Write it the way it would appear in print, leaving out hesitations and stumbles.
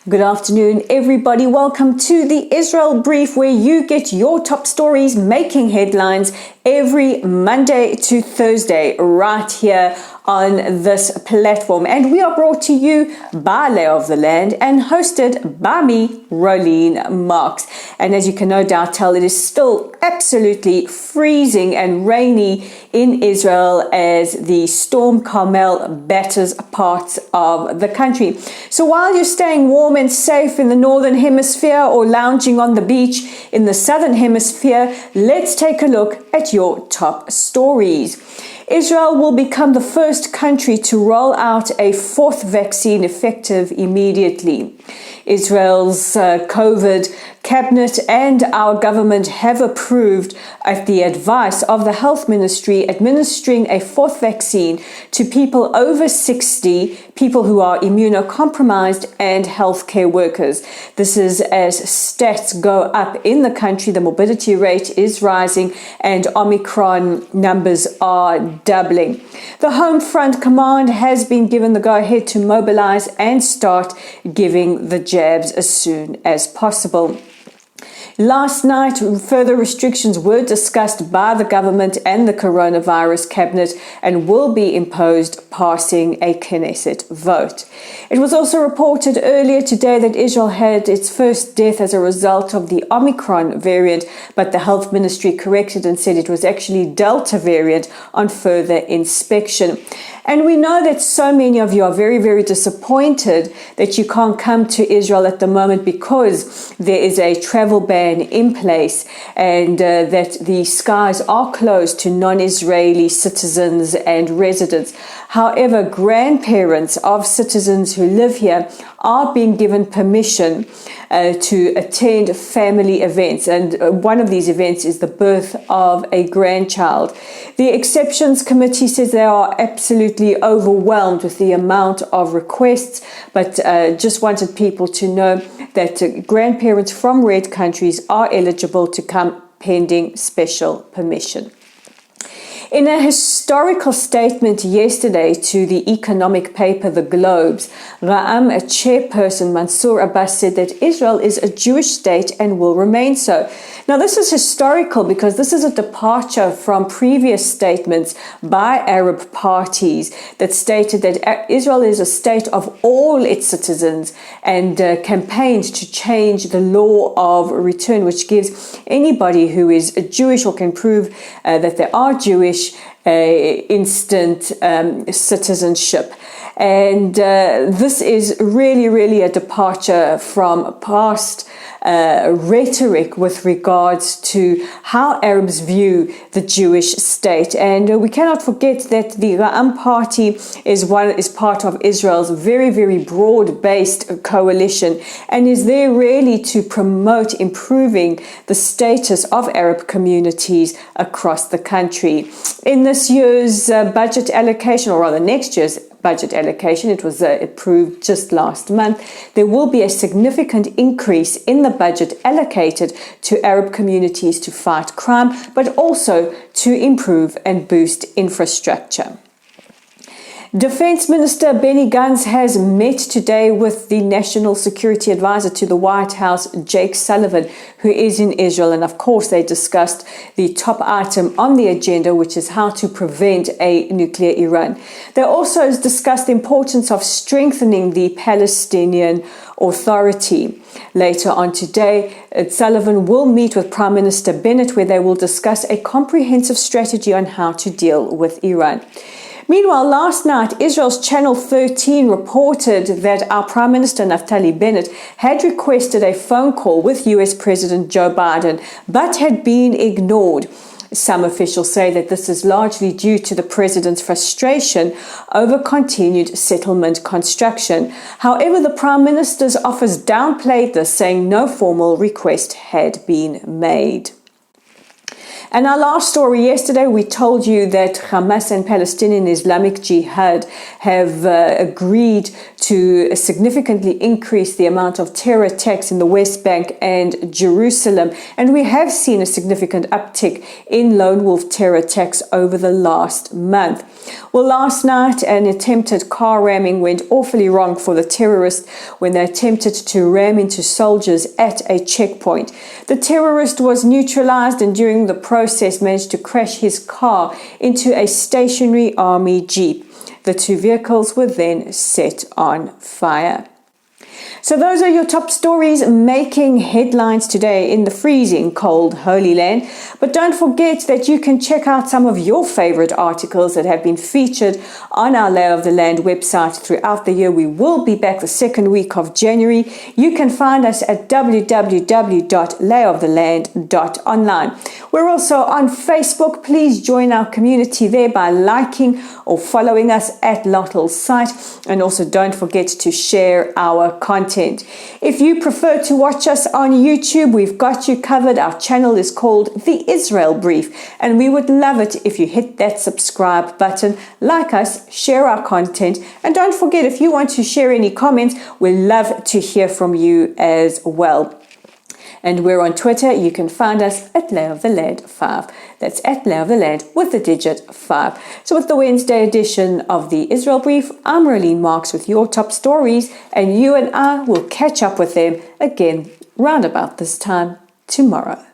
Good afternoon, everybody. Welcome to the Israel Brief, where you get your top stories making headlines every Monday to Thursday right here on this platform. And we are brought to you by Lay of the Land and hosted by me, Rolene Marks. And as you can no doubt tell, it is still absolutely freezing and rainy in Israel as the storm Carmel batters parts of the country. So while you're staying warm and safe in the northern hemisphere or lounging on the beach in the southern hemisphere, let's take a look at your top stories. Israel will become the first country to roll out a fourth vaccine effective immediately. Israel's COVID cabinet and our government have approved, at the advice of the health ministry, administering a fourth vaccine to people over 60, people who are immunocompromised, and healthcare workers. This is as stats go up in the country. The morbidity rate is rising and Omicron numbers are doubling. The Home Front Command has been given the go-ahead to mobilize and start giving the jabs as soon as possible. Last night, further restrictions were discussed by the government and the coronavirus cabinet and will be imposed passing a Knesset vote. It was also reported earlier today that Israel had its first death as a result of the Omicron variant, but the health ministry corrected and said it was actually Delta variant on further inspection. And we know that so many of you are very, very disappointed that you can't come to Israel at the moment because there is a travel ban in place and that the skies are closed to non-Israeli citizens and residents. However, grandparents of citizens who live here are being given permission to attend family events, and one of these events is the birth of a grandchild. The exceptions committee says they are absolutely overwhelmed with the amount of requests, but just wanted people to know that grandparents from red countries are eligible to come pending special permission. In a historical statement yesterday to the economic paper The Globes, Ra'am chairperson Mansour Abbas said that Israel is a Jewish state and will remain so. Now, this is historical because this is a departure from previous statements by Arab parties that stated that Israel is a state of all its citizens and campaigned to change the law of return, which gives anybody who is Jewish or can prove that they are Jewish instant citizenship. And this is really a departure from past rhetoric with regards to how Arabs view the Jewish state. And we cannot forget that the Ra'am party is part of Israel's very broad-based coalition and is there really to promote improving the status of Arab communities across the country. In this year's budget allocation, or rather next year's budget allocation, it was approved just last month, there will be a significant increase in the budget allocated to Arab communities to fight crime, but also to improve and boost infrastructure. Defense Minister Benny Gantz has met today with the National Security Advisor to the White House, Jake Sullivan, who is in Israel. And of course, they discussed the top item on the agenda, which is how to prevent a nuclear Iran. They also discussed the importance of strengthening the Palestinian Authority. Later on today, Sullivan will meet with Prime Minister Bennett, where they will discuss a comprehensive strategy on how to deal with Iran. Meanwhile, last night, Israel's Channel 13 reported that our Prime Minister Naftali Bennett had requested a phone call with US President Joe Biden, but had been ignored. Some officials say that this is largely due to the president's frustration over continued settlement construction. However, the Prime Minister's office downplayed this, saying no formal request had been made. And our last story yesterday, we told you that Hamas and Palestinian Islamic Jihad have agreed to significantly increase the amount of terror attacks in the West Bank and Jerusalem. And we have seen a significant uptick in lone wolf terror attacks over the last month. Well, last night, an attempted car ramming went awfully wrong for the terrorists when they attempted to ram into soldiers at a checkpoint. The terrorist was neutralized and during the process managed to crash his car into a stationary army jeep. The two vehicles were then set on fire. So those are your top stories making headlines today in the freezing cold Holy Land. But don't forget that you can check out some of your favorite articles that have been featured on our Lay of the Land website throughout the year. We will be back the second week of January. You can find us at www.layoftheland.online. We're also on Facebook. Please join our community there by liking or following us at Lottle's site. And also don't forget to share our content. If you prefer to watch us on YouTube, we've got you covered. Our channel is called The Israel Brief, and we would love it if you hit that subscribe button, like us, share our content, and don't forget, if you want to share any comments, we'd love to hear from you as well. And we're on Twitter. You can find us at Lay of the Land 5. That's at Lay of the Land with the digit 5. So with the Wednesday edition of the Israel Brief, I'm Rolene Marks with your top stories, and you and I will catch up with them again round about this time tomorrow.